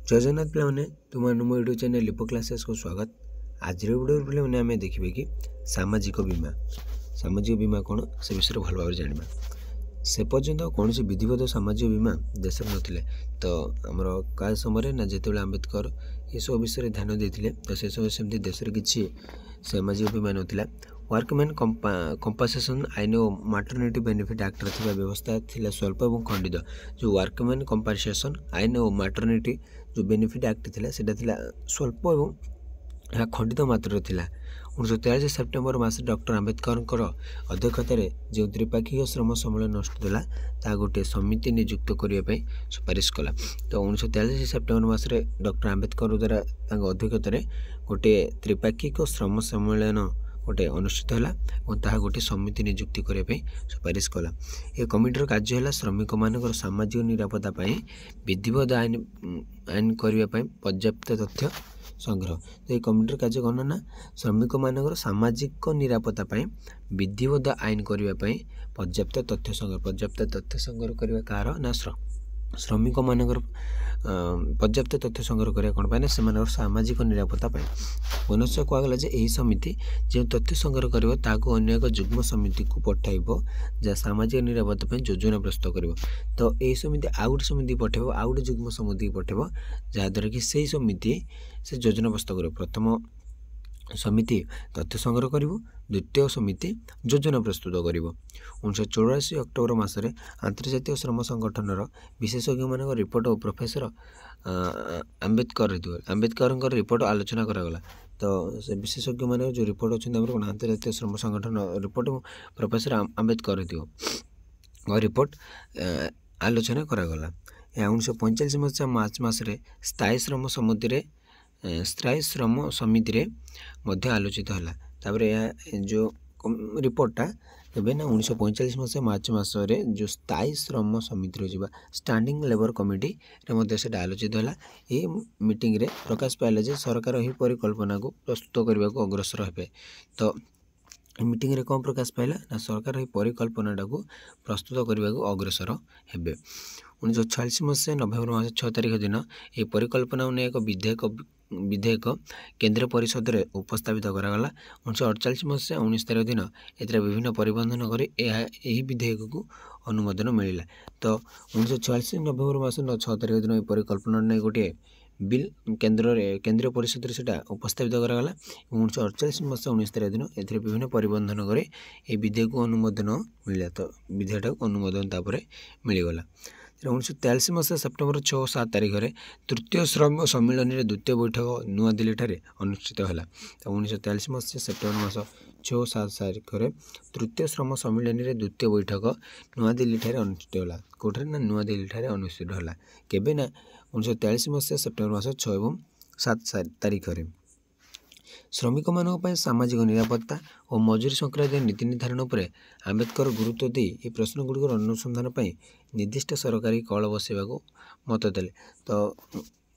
जय जगन्नाथ पे तुम मो यूट्यूब चैनल लिपो क्लासेस को स्वागत। आज वीडियो पे आम देखिए कि सामाजिक बीमा कौन से विषय भल भाव जाना से पर्यंत कौन विधिवत सामाजिक बीमा देश में नथिले। तो आमर का समय ना जिते आम्बेडकर ये सब विषय ध्यान देते तो से समय सेमती देश किसी सामाजिक बीमा नाला। वर्कमैन कंपनसेशन आईन और मैटरनिटी बेनिफिट एक्ट थी व्यवस्था थिला स्वल्प और खंडित। जो वर्कमैन कंपनसेशन आईन और मैटरनिटी जो बेनिफिट एक्ट थिला सेटा थिला स्वल्प और यह खंडित मात्र थिला। 1943 सेप्टेम्बर मास डॉक्टर आम्बेडकर अध्यक्षतार जो त्रिपाक्षिक श्रम सम्मेलन अनुष्ठित होला ता गोटे समिति नियुक्त करने सुपारिश कला। तो 1943 सेप्टेम्बर मास डॉक्टर आम्बेडकर द्वारा अध्यक्षतार गोटे त्रिपाक्षिक श्रम सम्मेलन गोटे अनुष्ठित होला और ताहा गोटे समिति नियुक्ति करने सुपारिश कला। ये कमिटर कार्य है श्रमिक मान सामाजिक निरापत्ता विधिवत आईन करने पर्याप्त तथ्य संग्रह। तो ये कमिटर कार्य कौन ना श्रमिक मान सामाजिक निरापत्ता विधिवत आईन करने पर्याप्त तथ्य संग्रह। पर्याप्त तथ्य संग्रह करने कार ना श्रमिक मान पर्याप्त तथ्य संग्रह करने कौन पाए से सामाजिक निरापत्ता पुनश्च कहगला यही समिति जो तथ्य संग्रह कर अन्य एक जुग्म समिति को पठाइब जहाँ सामाजिक निरापत्ता योजना प्रस्तुत कर। तो यही समिति आउ गोटे समिति पठेब आउ गोटे जुग्म समिति पठेब जहाँद्वारा कि से समिति से योजना प्रस्तुत कर। प्रथम समिति तथ्य संग्रह कर, द्वितीय समिति योजना प्रस्तुत कर। 1984 अक्टोबर मासरे अंतर्जातीय श्रम संगठन विशेषज्ञ मान रिपोर्ट और प्रोफेसर आम्बेडकर रिपोर्ट आलोचना करागला। तो से विशेषज्ञ मान जो रिपोर्ट अच्छे अंतर्जातीय श्रम संगठन रिपोर्ट और प्रोफेसर आम्बेडकर और रिपोर्ट आलोचना करागला। 1945 मसीहा मार्च मासरे स्थायी श्रम समिति मध्य आलोचित होला। तापर जो रिपोर्टा तबे ना 1945 मसीहा मार्च मासरे जो स्थायी श्रम समिति रहा स्टैंडिंग लेबर कमिटी रे से आलोचित होला। ये मीटिंग रे प्रकाश पाइला जे सरकार यही परिकल्पना को प्रस्तुत करने को अग्रसर हेबे। तो मीटिंग रे कौन प्रकाश पाइला ना सरकार यही परिकल्पना को प्रस्तुत करने को अग्रसर हेबे। 1946 मसीहा नवेम्बर मास 6 तारिख दिन ये परिकल्पना ने एक विधेयक केंद्र परिषद में उपस्थापित करागला। 1948 मसीहा 19 तारिख दिन एथरे विभिन्न परिबंधन कर यही विधेयक को अनुमोदन मिला। तो 1946 नवेम्बर मास 6 तारिख दिन परिकल्पना ने गोटे बिल केंद्रीय परिषद से उपस्थापित करागला। 1948 मसीहा 19 तारिख दिन एथरे विभिन्न परिबंधन कर विधेयक को अनुमोदन मिला। तो विधेयक अनुमोदन तापर मिलगला। 1943 मसीहा सेप्टेम्बर 6-7 तारिख में तृतीय श्रम सम्मेलन द्वितीय बैठक नुआ दिल्ली अनुष्ठित होला। तो 1943 मसीहा सेप्टेम्बर मास 6-7 तारिख में तृतीय श्रम सम्मेलन द्वितीय बैठक नुआ दिल्ली अनुष्ठित होला। कोठे ना नुआ दिल्ली अनुष्ठित होला केबे ना 1943 मसीहा सेप्टेम्बर मास 6 और 7 तारिख में। श्रमिक मान सामाजिक निरापत्ता और मजूरी संक्रांत नीति निर्धारण पर आम्बेडकर गुरुत्व दे ये प्रश्न गुड़िक अनुसंधान निर्दिष्ट सरकारी कल बसैवा मत देले। तो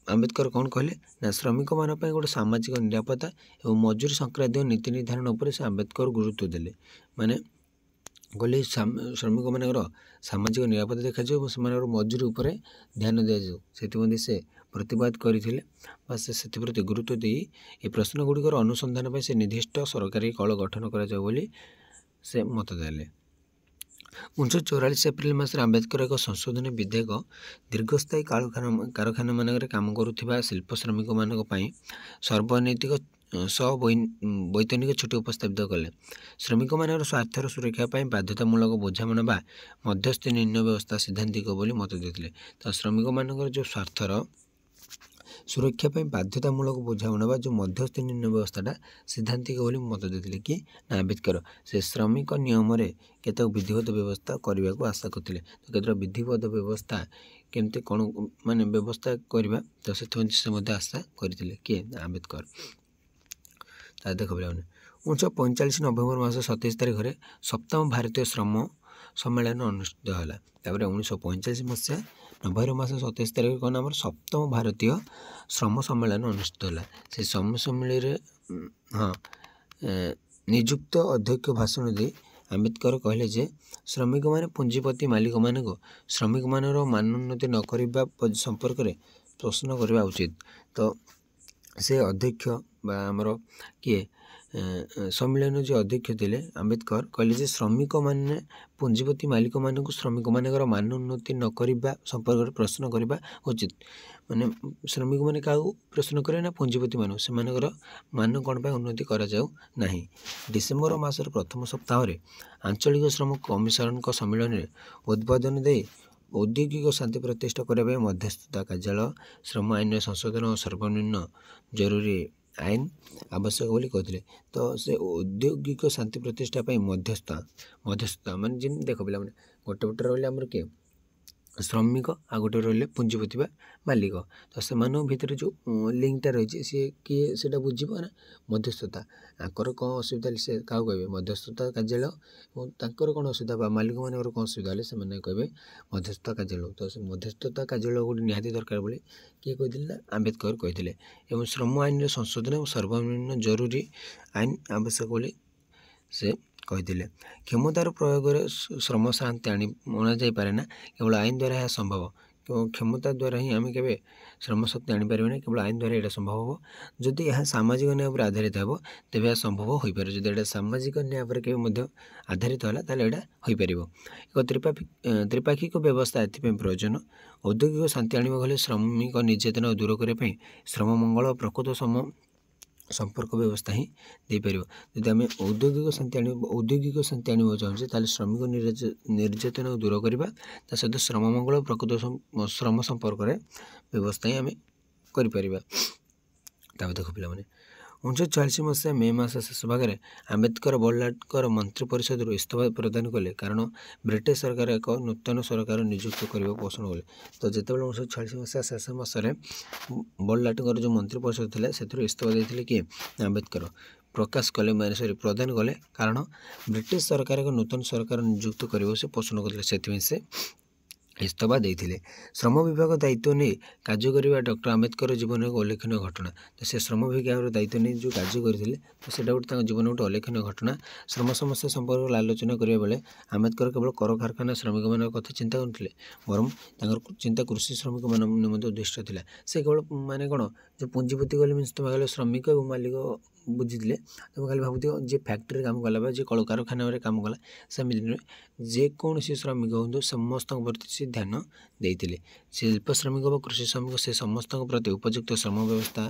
आम्बेडकर कौन कहले ना श्रमिक मान गोटे सामाजिक निरापत्ता और मजूरी संक्रांत नीति निर्धारण पर से आम्बेडकर गुरुत्व देले। माने कहले श्रमिक मान सामाजिक निरापत्ता देखा से मजूरी उपर ध्यान दि जाए से प्रतिवाद करते से प्रति गुरुत्व दे ये प्रश्न गुड़िकर अनुसंधान से निर्दिष्ट सरकारी कल गठन कर से मत देले। 1944 एप्रिल मास आम्बेडकर एक संशोधन विधेयक दीर्घस्थायी कारखाना मान काम करुवा शिल्प श्रमिक मान सर्वनैतिक वैतनिक छुट्टी उपस्थापित कले। श्रमिक मान स्वार्थर सुरक्षा बाध्यतामूलक बुझामणा बा मध्यस्थी निर्णय व्यवस्था सिद्धांतिक बोली मत देते। तो श्रमिक मान जो स्वार्थर सुरक्षा बाध्यतामूलक बुझामणा बा जो मध्यस्थी निर्णय व्यवस्था सिद्धांतिक बोली मत देते कि ना आम्बेडकर से श्रमिक नियम केतक विधिवत व्यवस्था करने को आशा करते। तो केतक विधिवत व्यवस्था केमती कौन माने व्यवस्था करवा तो से आशा करते किए आम्बेडकर। देख पे 1945 नवेम्बर मास 27 तारिख में 7th भारतीय श्रम सम्मेलन अनुष्ठित होला। तापर 1945 मसीहा नवेम्बर मास 27 तारिख कौन आम 7th भारतीय श्रम सम्मेलन अनुष्ठित होला। से श्रम सम्मेलन हाँ नियुक्त अध्यक्ष भाषण दे आम्बेडकर कहले जे श्रमिक माने पूंजीपति मालिक मान श्रमिक मान मानोन्नति न करने संपर्क में ପ୍ରଶ୍ନ କରିବା ଉଚିତ। ତ ସେ ଅଧ୍ୟକ୍ଷ ବା ଆମର କିଏ ସମ୍ମିଳନୀର ଯେ ଅଧ୍ୟକ୍ଷ ଥିଲେ ଆମ୍ବେଦକର କହିଲେ ଯେ ଶ୍ରମିକମାନେ ପୁଞ୍ଜିପତି ମାଲିକମାନଙ୍କୁ ଶ୍ରମିକମାନଙ୍କର ମାନ ଉନ୍ନତି ନ କରିବା ସମ୍ପର୍କରେ ପ୍ରଶ୍ନ କରିବା ଉଚିତ। ମାନେ ଶ୍ରମିକମାନେ କାହାକୁ ପ୍ରଶ୍ନ କରିବେ ନା ପୁଞ୍ଜିପତିମାନଙ୍କୁ, ସେମାନଙ୍କର ମାନ କ'ଣ ପାଇଁ ଉନ୍ନତି କରାଯାଉ ନାହିଁ। ଡିସେମ୍ବର ମାସର ପ୍ରଥମ ସପ୍ତାହରେ ଆଞ୍ଚଳିକ ଶ୍ରମ କମିଶନଙ୍କ ସମ୍ମିଳନୀରେ ଉଦ୍ବୋଧନ ଦେଇ ଔଦ୍ୟୋଗିକ ଶାନ୍ତି ପ୍ରତିଷ୍ଠା କରିବା ପାଇଁ ମଧ୍ୟସ୍ଥତା କାର୍ଯ୍ୟାଳୟ ଶ୍ରମ ଆଇନର ସଂଶୋଧନ ଓ ସର୍ବନିମ୍ନ ଜରୁରୀ ଆଇନ ଆବଶ୍ୟକ ବୋଲି କହିଥିଲେ। ତ ସେ ଔଦ୍ୟୋଗିକ ଶାନ୍ତି ପ୍ରତିଷ୍ଠା ପାଇଁ ମଧ୍ୟସ୍ଥତା ମାନେ ଯେମିତି ଦେଖ ପିଲାମାନେ, ଗୋଟେ ପଟେ ରହିଲେ ଆମର କିଏ ଶ୍ରମିକ, ଆଉ ଗୋଟେ ରହିଲେ ପୁଞ୍ଜିପତି ବା ମାଲିକ। ତ ସେମାନଙ୍କ ଭିତରେ ଯେଉଁ ଲିଙ୍କଟା ରହିଛି ସିଏ କିଏ ସେଇଟା ବୁଝିବ ନା ମଧ୍ୟସ୍ଥତା। ତାଙ୍କର କ'ଣ ଅସୁବିଧା ହେଲେ ସେ କାହାକୁ କହିବେ ମଧ୍ୟସ୍ଥତା କାର୍ଯ୍ୟାଳୟ, ଏବଂ ତାଙ୍କର କ'ଣ ଅସୁବିଧା ବା ମାଲିକମାନଙ୍କର କ'ଣ ଅସୁବିଧା ହେଲେ ସେମାନେ କହିବେ ମଧ୍ୟସ୍ଥତା କାର୍ଯ୍ୟାଳୟ। ତ ସେ ମଧ୍ୟସ୍ଥତା କାର୍ଯ୍ୟାଳୟ ଗୋଟେ ନିହାତି ଦରକାର ବୋଲି କିଏ କହିଥିଲେ ନା ଆମ୍ବେଦକର କହିଥିଲେ। ଏବଂ ଶ୍ରମ ଆଇନର ସଂଶୋଧନ ଏବଂ ସର୍ବନିମ୍ନ ଜରୁରୀ ଆଇନ ଆବଶ୍ୟକ ବୋଲି ସେ କହିଥିଲେ। କ୍ଷମତାର ପ୍ରୟୋଗରେ ଶ୍ରମ ଶାନ୍ତି ଅଣାଯାଇପାରେ ନା, କେବଳ ଆଇନ ଦ୍ୱାରା ଏହା ସମ୍ଭବ। କ୍ଷମତା ଦ୍ୱାରା ହିଁ ଆମେ କେବେ ଶ୍ରମ ଶକ୍ତି ଆଣିପାରିବେ ନାହିଁ, କେବଳ ଆଇନ ଦ୍ୱାରା ଏଇଟା ସମ୍ଭବ ହେବ। ଯଦି ଏହା ସାମାଜିକ ନ୍ୟାୟ ଉପରେ ଆଧାରିତ ହେବ ତେବେ ଏହା ସମ୍ଭବ ହୋଇପାରେ। ଯଦି ଏଇଟା ସାମାଜିକ ନ୍ୟାୟ ଉପରେ କେବେ ମଧ୍ୟ ଆଧାରିତ ହେଲା ତାହେଲେ ଏଇଟା ହୋଇପାରିବ। ଏକ ତ୍ରିପାକ୍ଷିକ ବ୍ୟବସ୍ଥା ଏଥିପାଇଁ ପ୍ରୟୋଜନ। ଔଦ୍ୟୋଗିକ ଶାନ୍ତି ଆଣିବାକୁ ହେଲେ ଶ୍ରମିକ ନିର୍ଯାତନା ଦୂର କରିବା ପାଇଁ ଶ୍ରମ ମଙ୍ଗଳ ପ୍ରକୃତ ସମ୍ପର୍କ ବ୍ୟବସ୍ଥା ହିଁ ଦେଇପାରିବ। ଯଦି ଆମେ ଔଦ୍ୟୋଗିକ ଶାନ୍ତି ଆଣିବାକୁ ଚାହୁଁଛେ ତାହେଲେ ଶ୍ରମିକ ନିର୍ଯାତନାକୁ ଦୂର କରିବା, ତା ସହିତ ଶ୍ରମ ମଙ୍ଗଳ ପ୍ରକୃତ ଶ୍ରମ ସମ୍ପର୍କରେ ବ୍ୟବସ୍ଥା ହିଁ ଆମେ କରିପାରିବା। ତାପରେ ଦେଖ ପିଲାମାନେ, 1946 ମସିହା ମେ ମାସ ଶେଷ ଭାଗରେ ଆମ୍ବେଦକର ବଡ଼ଲାଟଙ୍କର ମନ୍ତ୍ରୀ ପରିଷଦରୁ ଇସ୍ତଫା ପ୍ରଦାନ କଲେ, କାରଣ ବ୍ରିଟିଶ ସରକାର ଏକ ନୂତନ ସରକାର ନିଯୁକ୍ତ କରିବାକୁ ପସନ୍ଦ କଲେ। ତ ଯେତେବେଳେ 1946 ମସିହା ଶେଷ ମାସରେ ବଡ଼ଲାଟଙ୍କର ଯେଉଁ ମନ୍ତ୍ରୀ ପରିଷଦ ଥିଲା ସେଥିରୁ ଇସ୍ତଫା ଦେଇଥିଲେ କିଏ ଆମ୍ବେଦକର ପ୍ରଦାନ କଲେ, କାରଣ ବ୍ରିଟିଶ ସରକାର ଏକ ନୂତନ ସରକାର ନିଯୁକ୍ତ କରିବାକୁ ସେ ପସନ୍ଦ କରିଥିଲେ, ସେଥିପାଇଁ ସେ ଇସ୍ତଫା ଦେଇଥିଲେ। ଶ୍ରମ ବିଭାଗ ଦାୟିତ୍ୱ ନେଇ କାର୍ଯ୍ୟ କରିବା ଡକ୍ଟର ଆମ୍ବେଦକର ଜୀବନରେ ଏକ ଉଲ୍ଲେଖନୀୟ ଘଟଣା। ତ ସେ ଶ୍ରମ ବିଭାଗର ଦାୟିତ୍ୱ ନେଇ ଯେଉଁ କାର୍ଯ୍ୟ କରିଥିଲେ ତ ସେଇଟା ଗୋଟେ ତାଙ୍କ ଜୀବନରେ ଗୋଟେ ଉଲ୍ଲେଖନୀୟ ଘଟଣା। ଶ୍ରମ ସମସ୍ୟା ସମ୍ପର୍କରେ ଆଲୋଚନା କରିବା ବେଳେ ଆମ୍ବେଦକର କେବଳ କଳକାରଖାନା ଶ୍ରମିକମାନଙ୍କ କଥା ଚିନ୍ତା କରୁଥିଲେ, ବରଂ ତାଙ୍କର ଚିନ୍ତା କୃଷି ଶ୍ରମିକମାନଙ୍କ ନିମନ୍ତେ ଉଦ୍ଦିଷ୍ଟ ଥିଲା। ସେ କେବଳ ମାନେ କ'ଣ ଯେ ପୁଞ୍ଜିପତି ଗଲେ ମିନ୍ସ ତୁମେ କହିଲେ ଶ୍ରମିକ ଏବଂ ମାଲିକ ବୁଝିଥିଲେ, ତୁମେ ଖାଲି ଭାବୁଥିବ ଯିଏ ଫ୍ୟାକ୍ଟ୍ରିରେ କାମ କଲା ବା ଯିଏ କଳକାରଖାନାରେ କାମ କଲା, ସେମିତି ନୁହେଁ। ଯେକୌଣସି ଶ୍ରମିକ ହୁଅନ୍ତୁ ସମସ୍ତଙ୍କ ପ୍ରତି ସେ ଧ୍ୟାନ ଦେଇଥିଲେ। ଶିଳ୍ପ ଶ୍ରମିକ ବା କୃଷି ଶ୍ରମିକ ସେ ସମସ୍ତଙ୍କ ପ୍ରତି ଉପଯୁକ୍ତ ଶ୍ରମ ବ୍ୟବସ୍ଥା,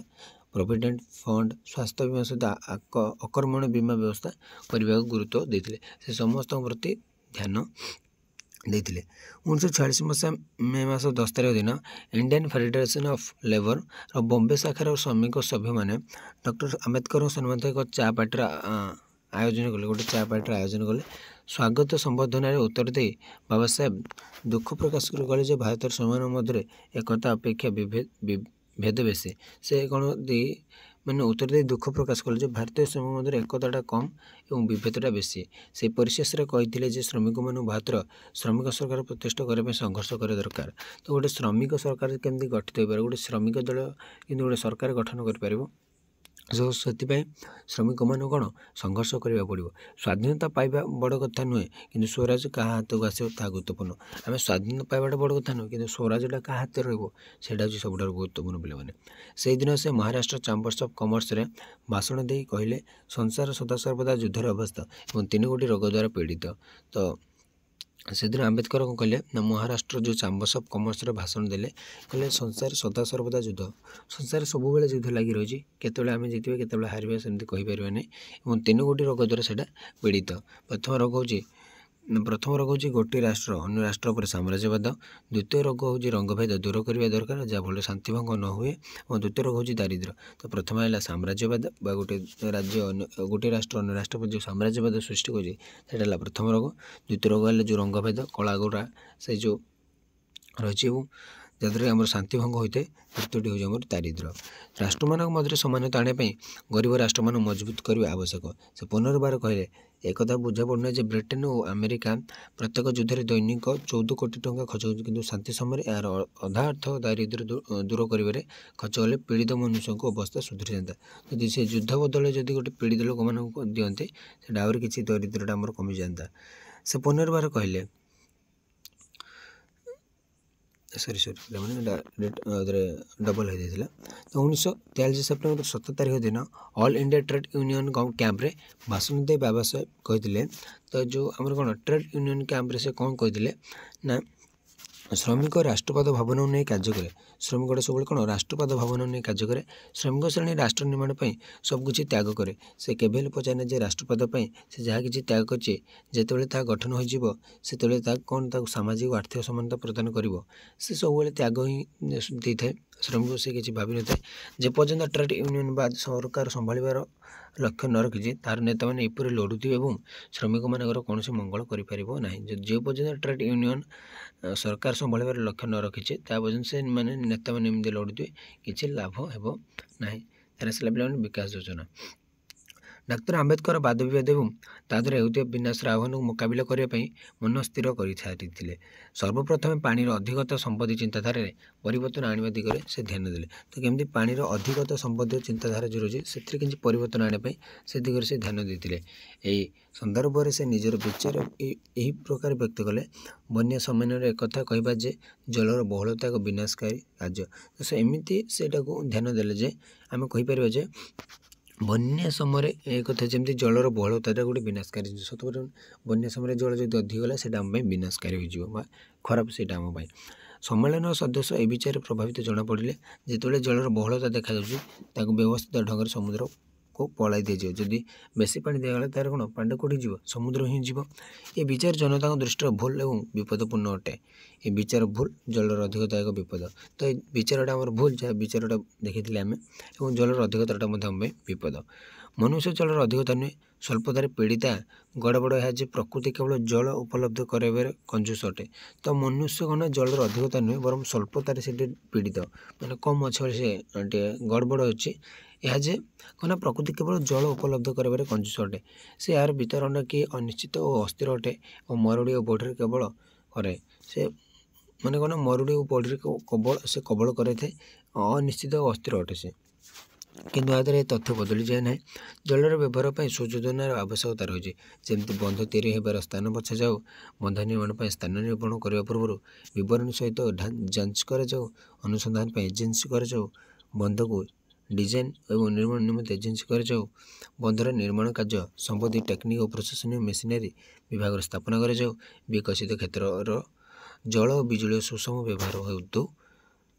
ପ୍ରୋଭିଡେଣ୍ଟ ଫଣ୍ଡ, ସ୍ୱାସ୍ଥ୍ୟ ବୀମା ସହିତ ଅକର୍ମଣ୍ୟ ବୀମା ବ୍ୟବସ୍ଥା କରିବାକୁ ଗୁରୁତ୍ୱ ଦେଇଥିଲେ। ସେ ସମସ୍ତଙ୍କ ପ୍ରତି ଧ୍ୟାନ ଦେଇଥିଲେ। 1946 ମସିହା ମେ ମାସ 10 ତାରିଖ ଦିନ ଇଣ୍ଡିଆନ୍ ଫେଡେରେସନ୍ ଅଫ୍ ଲେବରର ବମ୍ବେ ଶାଖାର ଶ୍ରମିକ ସଭ୍ୟମାନେ ଡକ୍ଟର ଆମ୍ବେଦକରଙ୍କ ସମ୍ମାନାର୍ଥେ ଏକ ଚା ପାର୍ଟିର ଆୟୋଜନ କଲେ। ସ୍ୱାଗତ ସମ୍ବର୍ଦ୍ଧନାରେ ଉତ୍ତର ଦେଇ ବାବା ସାହେବ ଦୁଃଖ ପ୍ରକାଶ କରି କହିଲେ ଯେ ଭାରତର ସେମାନଙ୍କ ମଧ୍ୟରେ ଏକତା ଅପେକ୍ଷା ଭେଦ ବେଶୀ। ସେ କ'ଣ ମାନେ ଉତ୍ତର ଦେଇ ଦୁଃଖ ପ୍ରକାଶ କଲେ ଯେ ଭାରତୀୟ ଶ୍ରମିକ ମଧ୍ୟରେ ଏକତାଟା କମ୍ ଏବଂ ବିଭେଦଟା ବେଶୀ। ସେହି ପରିଶେଷରେ କହିଥିଲେ ଯେ ଶ୍ରମିକମାନଙ୍କୁ ଭାରତର ଶ୍ରମିକ ସରକାର ପ୍ରତିଷ୍ଠା କରିବା ପାଇଁ ସଂଘର୍ଷ କରିବା ଦରକାର। ତ ଗୋଟେ ଶ୍ରମିକ ସରକାର କେମିତି ଗଠିତ ହୋଇପାରିବ, ଗୋଟେ ଶ୍ରମିକ ଦଳ କିନ୍ତୁ ଗୋଟେ ସରକାର ଗଠନ କରିପାରିବ, ସେଥିପାଇଁ ଶ୍ରମିକମାନଙ୍କୁ କ'ଣ ସଂଘର୍ଷ କରିବାକୁ ପଡ଼ିବ। ସ୍ୱାଧୀନତା ପାଇବା ବଡ଼ କଥା ନୁହେଁ, କିନ୍ତୁ ସ୍ୱରାଜ କାହା ହାତକୁ ଆସିବ ତାହା ଗୁରୁତ୍ୱପୂର୍ଣ୍ଣ। ଆମେ ସ୍ୱାଧୀନତା ପାଇବାଟା ବଡ଼ କଥା ନୁହେଁ, କିନ୍ତୁ ସ୍ୱରାଜଟା କାହା ହାତରେ ରହିବ ସେଇଟା ହେଉଛି ସବୁଠାରୁ ଗୁରୁତ୍ୱପୂର୍ଣ୍ଣ ପିଲାମାନେ। ସେହିଦିନ ସେ ମହାରାଷ୍ଟ୍ର ଚାମ୍ବର୍ସ ଅଫ୍ କମର୍ସରେ ଭାଷଣ ଦେଇ କହିଲେ ସଂସାର ସଦାସର୍ବଦା ଯୁଦ୍ଧର ଅବସ୍ଥା ଏବଂ 3 ଗୋଟି ରୋଗ ଦ୍ୱାରା ପୀଡ଼ିତ। ତ ସେଦିନ ଆମ୍ବେଦକର କ'ଣ କହିଲେ ନା ମହାରାଷ୍ଟ୍ର ଯେଉଁ ଚାମ୍ବର୍ସ ଅଫ୍ କମର୍ସରେ ଭାଷଣ ଦେଲେ, କହିଲେ ସଂସାର ସଦାସର୍ବଦା ଯୁଦ୍ଧ, ସଂସାର ସବୁବେଳେ ଯୁଦ୍ଧ ଲାଗି ରହିଛି, କେତେବେଳେ ଆମେ ଜିତିବା କେତେବେଳେ ହାରିବା ସେମିତି କହିପାରିବା ନାହିଁ, ଏବଂ 3 ଗୋଟି ରୋଗ ଦ୍ୱାରା ସେଇଟା ପୀଡ଼ିତ। ପ୍ରଥମ ରୋଗ ହେଉଛି ଗୋଟିଏ ରାଷ୍ଟ୍ର ଅନ୍ୟ ରାଷ୍ଟ୍ର ଉପରେ ସାମ୍ରାଜ୍ୟବାଦ। ଦ୍ୱିତୀୟ ରୋଗ ହେଉଛି ରଙ୍ଗଭେଦ ଦୂର କରିବା ଦରକାର, ଯାହାଫଳରେ ଶାନ୍ତିଭଙ୍ଗ ନ ହୁଏ, ଏବଂ ଦ୍ୱିତୀୟ ରୋଗ ହେଉଛି ଦାରିଦ୍ର୍ୟ। ତ ପ୍ରଥମେ ହେଲା ସାମ୍ରାଜ୍ୟବାଦ ବା ଗୋଟିଏ ରାଷ୍ଟ୍ର ଅନ୍ୟ ରାଷ୍ଟ୍ର ଉପରେ ଯେଉଁ ସାମ୍ରାଜ୍ୟବାଦ ସୃଷ୍ଟି କରୁଛି ସେଇଟା ହେଲା ପ୍ରଥମ ରୋଗ। ଦ୍ୱିତୀୟ ରୋଗ ହେଲେ ଯେଉଁ ରଙ୍ଗଭେଦ କଳା ଗୋରା ସେ ଯେଉଁ ରହିଛି, ଏବଂ ଯାହାଦ୍ୱାରା ଆମର ଶାନ୍ତିଭଙ୍ଗ ହୋଇଥାଏ। ତୃତୀୟଟି ହେଉଛି ଆମର ଦାରିଦ୍ର୍ୟ। ରାଷ୍ଟ୍ରମାନଙ୍କ ମଧ୍ୟରେ ସମାନତା ଆଣିବା ପାଇଁ ଗରିବ ରାଷ୍ଟ୍ରମାନଙ୍କୁ ମଜବୁତ କରିବା ଆବଶ୍ୟକ। ସେ ପୁନର୍ବାର କହିଲେ ଏକଥା ବୁଝାପଡ଼ୁନାହିଁ ଯେ ବ୍ରିଟେନ ଓ ଆମେରିକା ପ୍ରତ୍ୟେକ ଯୁଦ୍ଧରେ ଦୈନିକ 14 କୋଟି ଟଙ୍କା ଖର୍ଚ୍ଚ ହେଉଛି, କିନ୍ତୁ ଶାନ୍ତି ସମୟରେ ଏହାର ଅଧା ଅର୍ଥ ଦାରିଦ୍ର୍ୟ ଦୂର କରିବାରେ ଖର୍ଚ୍ଚ କଲେ ପୀଡ଼ିତ ମନୁଷ୍ୟଙ୍କ ଅବସ୍ଥା ସୁଧୁରିଯାନ୍ତା। ଯଦି ସେ ଯୁଦ୍ଧ ବଦଳରେ ଯଦି ଗୋଟେ ପୀଡ଼ିତ ଲୋକମାନଙ୍କୁ ଦିଅନ୍ତେ ସେଇଟା ଆହୁରି କିଛି ଦରିଦ୍ରଟା ଆମର କମିଯାଆନ୍ତା। ସେ ପୁନର୍ବାର କହିଲେ ଡବଲ୍ ହୋଇଯାଇଥିଲା। ତ 1943 ସେପ୍ଟେମ୍ବର 17 ତାରିଖ ଦିନ ଅଲ୍ ଇଣ୍ଡିଆ ଟ୍ରେଡ୍ ୟୁନିୟନ୍ କ୍ୟାମ୍ପରେ ଭାଷଣ ଦେଇ ବାବା ସାହେବ କହିଥିଲେ। ତ ଯେଉଁ ଆମର କ'ଣ ଟ୍ରେଡ୍ ୟୁନିୟନ୍ କ୍ୟାମ୍ପରେ ସେ କ'ଣ କହିଥିଲେ ନା ଶ୍ରମିକ ରାଷ୍ଟ୍ରପାତ ଭାବନାକୁ ନେଇ କାର୍ଯ୍ୟ କରେ। ଶ୍ରମିକଟା ସବୁବେଳେ କ'ଣ ରାଷ୍ଟ୍ରପାତ ଭାବନାକୁ ନେଇ କାର୍ଯ୍ୟ କରେ। ଶ୍ରମିକ ଶ୍ରେଣୀ ରାଷ୍ଟ୍ର ନିର୍ମାଣ ପାଇଁ ସବୁକିଛି ତ୍ୟାଗ କରେ। ସେ କେବେ ହେଲେ ପଚାରେ ଯେ ରାଷ୍ଟ୍ରପାତ ପାଇଁ ସେ ଯାହା କିଛି ତ୍ୟାଗ କରିଛି ଯେତେବେଳେ ତାହା ଗଠନ ହୋଇଯିବ ସେତେବେଳେ ତାକୁ କ'ଣ ତାକୁ ସାମାଜିକ ଆର୍ଥିକ ସମାନତା ପ୍ରଦାନ କରିବ। ସେ ସବୁବେଳେ ତ୍ୟାଗ ହିଁ ଦେଇଥାଏ। ଶ୍ରମିକ ସେ କିଛି ଭାବିନଥାଏ। ଯେପର୍ଯ୍ୟନ୍ତ ଟ୍ରେଡ୍ ୟୁନିୟନ୍ ବା ସରକାର ସମ୍ଭାଳିବାର ଲକ୍ଷ୍ୟ ନ ରଖିଛି ତାହାର ନେତାମାନେ ଏପରି ଲଢ଼ୁଥିବେ ଏବଂ ଶ୍ରମିକମାନଙ୍କର କୌଣସି ମଙ୍ଗଳ କରିପାରିବ ନାହିଁ। ଯେ ପର୍ଯ୍ୟନ୍ତ ଟ୍ରେଡ୍ ୟୁନିୟନ୍ ସରକାର ସମ୍ଭାଳିବାର ଲକ୍ଷ୍ୟ ନ ରଖିছে ତା ପର୍ଯ୍ୟନ୍ତ ସେମାନେ ନେତାମାନେ ଏମିତି ଲଢ଼ୁଥିବେ, କିଛି ଲାଭ ହେବ ନାହିଁ। ତାର ଆସିଲା ପିଲାମାନେ ବିକାଶ ଯୋଜନା। ଡାକ୍ତର ଆମ୍ବେଦକର ବାଦ ବିବାଦ ଏବଂ ତା ଦ୍ୱାରା ହେଉଥିବା ବିନାଶର ଆହ୍ୱାନକୁ ମୁକାବିଲା କରିବା ପାଇଁ ମନ ସ୍ଥିର କରିସାରିଥିଲେ। ସର୍ବପ୍ରଥମେ ପାଣିର ଅଧିକତା ସମ୍ବନ୍ଧୀୟ ଚିନ୍ତାଧାରାରେ ପରିବର୍ତ୍ତନ ଆଣିବା ଦିଗରେ ସେ ଧ୍ୟାନ ଦେଲେ। ତ କେମିତି ପାଣିର ଅଧିକତା ସମ୍ବନ୍ଧୀୟ ଚିନ୍ତାଧାରା ଯେଉଁ ରହିଛି ସେଥିରେ କିଛି ପରିବର୍ତ୍ତନ ଆଣିବା ପାଇଁ ସେ ଦିଗରେ ସେ ଧ୍ୟାନ ଦେଇଥିଲେ। ଏହି ସନ୍ଦର୍ଭରେ ସେ ନିଜର ବିଚାର ଏହି ପ୍ରକାର ବ୍ୟକ୍ତ କଲେ। ବନ୍ୟା ସମୟରେ ଏକଥା କହିବା ଯେ ଜଳର ବହୁଳତା ଏକ ବିନାଶକାରୀ କାର୍ଯ୍ୟ। ତ ସେ ଏମିତି ସେଇଟାକୁ ଧ୍ୟାନ ଦେଲେ ଯେ ଆମେ କହିପାରିବା ଯେ ବନ୍ୟା ସମୟରେ ଏ କଥା ଯେମିତି ଜଳର ବହୁଳତାଟା ଗୋଟେ ବିନାଶକାରୀ ଜିନିଷ। ସତକଥା ବନ୍ୟା ସମୟରେ ଜଳ ଯଦି ଅଧିକ ହେଲା ସେଇଟା ଆମ ପାଇଁ ବିନାଶକାରୀ ହୋଇଯିବ ବା ଖରାପ ସେଇଟା ଆମ ପାଇଁ। ସମ୍ମେଳନର ସଦସ୍ୟ ଏ ବିଚାରରେ ପ୍ରଭାବିତ ଜଣାପଡ଼ିଲେ। ଯେତେବେଳେ ଜଳର ବହୁଳତା ଦେଖାଯାଉଛି ତାକୁ ବ୍ୟବସ୍ଥିତ ଢଙ୍ଗରେ ସମୁଦ୍ରକୁ ପଳାଇ ଦିଆଯିବ। ଯଦି ବେଶୀ ପାଣି ଦିଆଗଲା ତାର କ'ଣ ପାଣିଟା କୋଉଠି ଯିବ? ସମୁଦ୍ର ହିଁ ଯିବ। ଏ ବିଚାର ଜନତାଙ୍କ ଦୃଷ୍ଟିରେ ଭୁଲ ଏବଂ ବିପଦପୂର୍ଣ୍ଣ ଅଟେ। ଏ ବିଚାର ଭୁଲ, ଜଳର ଅଧିକତା ଏକ ବିପଦ। ତ ଏ ବିଚାରଟା ଆମର ଭୁଲ, ଯାହା ବିଚାରଟା ଦେଖିଥିଲେ ଆମେ, ଏବଂ ଜଳର ଅଧିକତାଟା ମଧ୍ୟ ଆମ ପାଇଁ ବିପଦ। ମନୁଷ୍ୟ ଜଳର ଅଧିକତା ନୁହେଁ, ସ୍ୱଳ୍ପତାରେ ପୀଡ଼ିତା ଗଡ଼ବଡ଼ ଏହା ଯେ ପ୍ରକୃତି କେବଳ ଜଳ ଉପଲବ୍ଧ କରାଇବାରେ କଞ୍ଜୁସ ଅଟେ। ତ ମନୁଷ୍ୟ କ'ଣ ଜଳର ଅଧିକତା ନୁହେଁ ବରଂ ସ୍ୱଳ୍ପତାରେ ସେଠି ପୀଡ଼ିତ, ମାନେ କମ୍ ଅଛି ବୋଲି ସେ ଟିକେ ଗଡ଼ବଡ଼ ଅଛି। ଏହା ଯେ କ'ଣ ପ୍ରକୃତି କେବଳ ଜଳ ଉପଲବ୍ଧ କରାଇବାରେ କଞ୍ଜୁସ ଅଟେ। ସେ ଏହାର ବିତରଣ କି ଅନିଶ୍ଚିତ ଓ ଅସ୍ଥିର ଅଟେ ଓ ମରୁଡ଼ି ଓ ବଢ଼ିରେ କେବଳ କରେ। ସେ ମାନେ କ'ଣ ମରୁଡ଼ି ଓ ବଢ଼ିରେ ସେ କବଳ କରାଇଥାଏ। ଅନିଶ୍ଚିତ ଓ ଅସ୍ଥିର ଅଟେ ସେ। କିନ୍ତୁ ଏହା ଦ୍ୱାରା ଏ ତଥ୍ୟ ବଦଳି ଯାଏ ନାହିଁ। ଜଳର ବ୍ୟବହାର ପାଇଁ ସୁଯୋଜନାର ଆବଶ୍ୟକତା ରହିଛି। ଯେମିତି ବନ୍ଧ ତିଆରି ହେବାର ସ୍ଥାନ ବଛାଯାଉ, ବନ୍ଧ ନିର୍ମାଣ ପାଇଁ ସ୍ଥାନ ନିରୂପଣ କରିବା ପୂର୍ବରୁ ବିବରଣୀ ସହିତ ଯାଞ୍ଚ କରାଯାଉ, ଅନୁସନ୍ଧାନ ପାଇଁ ଏଜେନ୍ସି କରାଯାଉ, ବନ୍ଧକୁ ଡିଜାଇନ୍ ଏବଂ ନିର୍ମାଣ ନିମନ୍ତେ ଏଜେନ୍ସି କରାଯାଉ, ବନ୍ଧର ନିର୍ମାଣ କାର୍ଯ୍ୟ ସମ୍ବନ୍ଧୀ ଟେକ୍ନିକ୍ ଓ ପ୍ରଶାସନିକ ମେସିନାରୀ ବିଭାଗର ସ୍ଥାପନା କରାଯାଉ, ବିକଶିତ କ୍ଷେତ୍ରର ଜଳ ଓ ବିଜୁଳିର ସୁଷମ ବ୍ୟବହାର ହେତୁ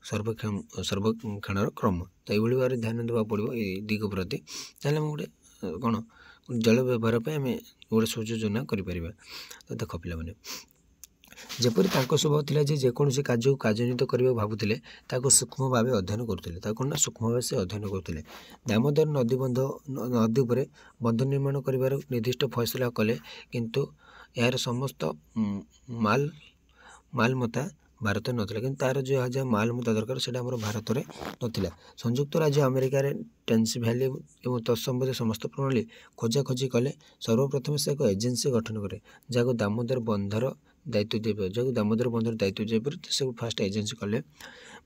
ସର୍ବେକ୍ଷଣର କ୍ରମ। ତ ଏଇଭଳି ଭାବରେ ଧ୍ୟାନ ଦେବାକୁ ପଡ଼ିବ ଏଇ ଦିଗ ପ୍ରତି। ତାହେଲେ ଆମେ ଗୋଟେ କ'ଣ ଜଳ ବ୍ୟବହାର ପାଇଁ ଆମେ ଗୋଟେ ସୁଯୋଜନା କରିପାରିବା। ତ ଦେଖ ପିଲାମାନେ, ଯେପରି ତାଙ୍କ ସ୍ୱଭାବ ଥିଲା ଯେ ଯେକୌଣସି କାର୍ଯ୍ୟକୁ କାର୍ଯ୍ୟାନ୍ୱିତ କରିବାକୁ ଭାବୁଥିଲେ ତାକୁ ସୂକ୍ଷ୍ମ ଭାବେ ଅଧ୍ୟୟନ କରୁଥିଲେ। ତାକୁ କ'ଣ ନା ସୂକ୍ଷ୍ମ ଭାବେ ସେ ଅଧ୍ୟୟନ କରୁଥିଲେ। ଦାମୋଦର ନଦୀ ଉପରେ ବନ୍ଧ ନିର୍ମାଣ କରିବାର ନିର୍ଦ୍ଦିଷ୍ଟ ଫଇସଲା କଲେ, କିନ୍ତୁ ଏହାର ସମସ୍ତ ମାଲମତା ଭାରତରେ ନଥିଲା। କିନ୍ତୁ ତାର ଯାହା ଯାହା ମାଲମତା ଦରକାର ସେଇଟା ଆମର ଭାରତରେ ନଥିଲା। ସଂଯୁକ୍ତ ରାଜ୍ୟ ଆମେରିକାରେ ଟେନେସି ଭ୍ୟାଲି ଏବଂ ତତ୍ସମ୍ବନ୍ଧୀୟ ସମସ୍ତ ପ୍ରଣାଳୀ ଖୋଜାଖୋଜି କଲେ। ସର୍ବପ୍ରଥମେ ସେ ଏକ ଏଜେନ୍ସି ଗଠନ କରେ ଯାହାକୁ ଦାମୋଦର ବନ୍ଧର ଦାୟିତ୍ୱ ଦିଆଯିବ। ସେ ଫାଷ୍ଟ ଏଜେନ୍ସି କଲେ।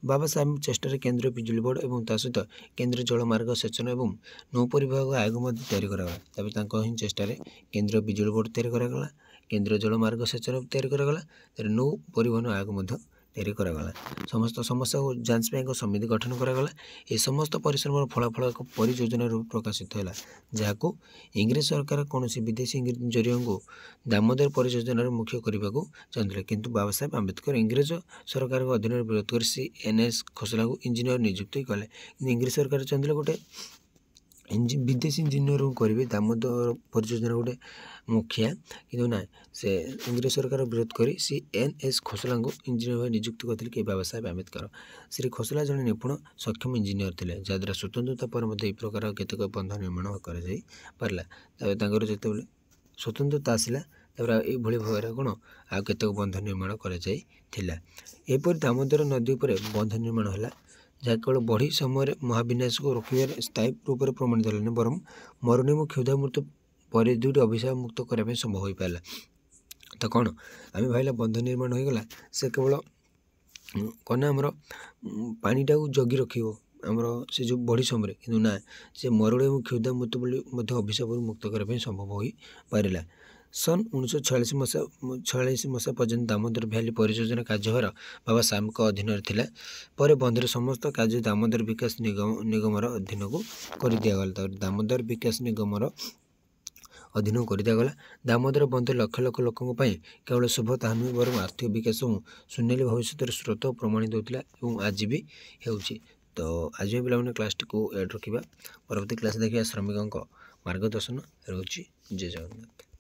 ବାବା ସାହେବ ଚେଷ୍ଟାରେ କେନ୍ଦ୍ରୀୟ ବିଜୁଳି ବୋର୍ଡ଼ ଏବଂ ତା ସହିତ କେନ୍ଦ୍ରୀୟ ଜଳମାର୍ଗ ସେଚନ ଏବଂ ନୌପରିବହନ ଆୟୋଗ ମଧ୍ୟ ତିଆରି କରାଗଲା। ତାପରେ ତାଙ୍କ ହିଁ ଚେଷ୍ଟାରେ କେନ୍ଦ୍ରୀୟ ବିଜୁଳି ବୋର୍ଡ଼ ତିଆରି କରାଗଲା, କେନ୍ଦ୍ରୀୟ ଜଳମାର୍ଗ ସେଚନ ତିଆରି କରାଗଲା, ତାପରେ ନୌ ପରିବହନ ଆୟୋଗ ମଧ୍ୟ ତିଆରି କରାଗଲା। ସମସ୍ତ ସମସ୍ୟାକୁ ଯାଞ୍ଚ ପାଇଁ ଏକ ସମିତି ଗଠନ କରାଗଲା। ଏହି ସମସ୍ତ ପରିଶ୍ରମର ଫଳାଫଳ ଏକ ପରିଯୋଜନା ରୂପେ ପ୍ରକାଶିତ ହେଲା, ଯାହାକୁ ଇଂରେଜ ସରକାର କୌଣସି ବିଦେଶୀ ଇଞ୍ଜିନିୟରଙ୍କୁ ଦାମୋଦର ପରିଯୋଜନାର ମୁଖ୍ୟ କରିବାକୁ ଚାହୁଁଥିଲେ। କିନ୍ତୁ ବାବା ସାହେବ ଆମ୍ବେଦକର ଇଂରେଜ ସରକାରଙ୍କ ଅଧୀନରେ ବିରୋଧ କରି CNS ଖୋସଲାଙ୍କୁ ଇଞ୍ଜିନିୟର ନିଯୁକ୍ତି କଲେ। କିନ୍ତୁ ଇଂରେଜ ସରକାର ଚାହୁଁଥିଲେ ଗୋଟେ ବିଦେଶୀ ଇଞ୍ଜିନିୟରଙ୍କୁ କରିବେ ଦାମୋଦର ପରିଯୋଜନା ଗୋଟେ ମୁଖିଆ, କିନ୍ତୁ ନାହିଁ, ସେ ଇଂରେଜ ସରକାର ବିରୋଧ କରି CNS ଖୋସଲାଙ୍କୁ ଇଞ୍ଜିନିୟର ଭାବେ ନିଯୁକ୍ତି କରିଥିଲେ କି ବାବା ସାହେବ ଆମ୍ବେଦକର। ଶ୍ରୀ ଖୋସଲା ଜଣେ ନିପୁଣ ସକ୍ଷମ ଇଞ୍ଜିନିୟର ଥିଲେ, ଯାହାଦ୍ୱାରା ସ୍ୱତନ୍ତ୍ରତା ପରେ ମଧ୍ୟ ଏହି ପ୍ରକାର କେତେକ ବନ୍ଧ ନିର୍ମାଣ କରାଯାଇ ପାରିଲା। ତାପରେ ତାଙ୍କର ଯେତେବେଳେ ସ୍ୱତନ୍ତ୍ରତା ଆସିଲା ତାପରେ ଏଇଭଳି ଭାବରେ କ'ଣ ଆଉ କେତେକ ବନ୍ଧ ନିର୍ମାଣ କରାଯାଇଥିଲା। ଏହିପରି ଦାମୋଦର ନଦୀ ଉପରେ ବନ୍ଧ ନିର୍ମାଣ ହେଲା, ଯାହା କେବଳ ବଢ଼ି ସମୟରେ ମହାବିନାଶକୁ ରୋକିବାରେ ସ୍ଥାୟୀ ରୂପରେ ପ୍ରମାଣିତ ହେଲାନି ବରଂ ମରୁଡ଼ି ଏବଂ କ୍ଷୁଧା ମୃତ୍ୟୁ ପରେ ଦୁଇଟି ଅଭିଶାପ ମୁକ୍ତ କରିବା ପାଇଁ ସମ୍ଭବ ହୋଇପାରିଲା। ତ କ'ଣ ଆମେ ଭାବିଲା ବନ୍ଧ ନିର୍ମାଣ ହୋଇଗଲା, ସେ କେବଳ କ'ଣ ଆମର ପାଣିଟାକୁ ଜଗି ରଖିବ ଆମର ସେ ଯେଉଁ ବଢ଼ି ସମୟରେ, କିନ୍ତୁ ନା, ସେ ମରୁଡ଼ି ଏବଂ କ୍ଷୁଧା ମୃତ୍ୟୁ ବୋଲି ମଧ୍ୟ ଅଭିଶାପରୁ ମୁକ୍ତ କରିବା ପାଇଁ ସମ୍ଭବ ହୋଇପାରିଲା। ସନ୍ 1946 ପର୍ଯ୍ୟନ୍ତ ଦାମୋଦର ଭ୍ୟାଲି ପରିଯୋଜନା କାର୍ଯ୍ୟଭାର ବାବା ସାମଙ୍କ ଅଧୀନରେ ଥିଲା। ପରେ ବନ୍ଧର ସମସ୍ତ କାର୍ଯ୍ୟ ଦାମୋଦର ବିକାଶ ନିଗମର ଅଧୀନକୁ କରିଦିଆଗଲା। ତାପରେ ଦାମୋଦର ବିକାଶ ନିଗମର ଅଧୀନକୁ କରିଦିଆଗଲା। ଦାମୋଦର ବନ୍ଧ ଲକ୍ଷ ଲକ୍ଷ ଲୋକଙ୍କ ପାଇଁ କେବଳ ଶୁଭ ତାହା ନୁହେଁ ବରଂ ଆର୍ଥିକ ବିକାଶ ଏବଂ ସୁନେଲି ଭବିଷ୍ୟତର ସ୍ରୋତ ପ୍ରମାଣିତ ହେଉଥିଲା ଏବଂ ଆଜି ବି ହେଉଛି। ତ ଆଜି ବି ପିଲାମାନେ କ୍ଲାସ୍ଟିକୁ ଏଡ୍ ରଖିବା। ପରବର୍ତ୍ତୀ କ୍ଲାସ୍ ଦେଖିବା ଶ୍ରମିକଙ୍କ ମାର୍ଗଦର୍ଶନ ରହୁଛି। ଜୟ ଜଗନ୍ନାଥ।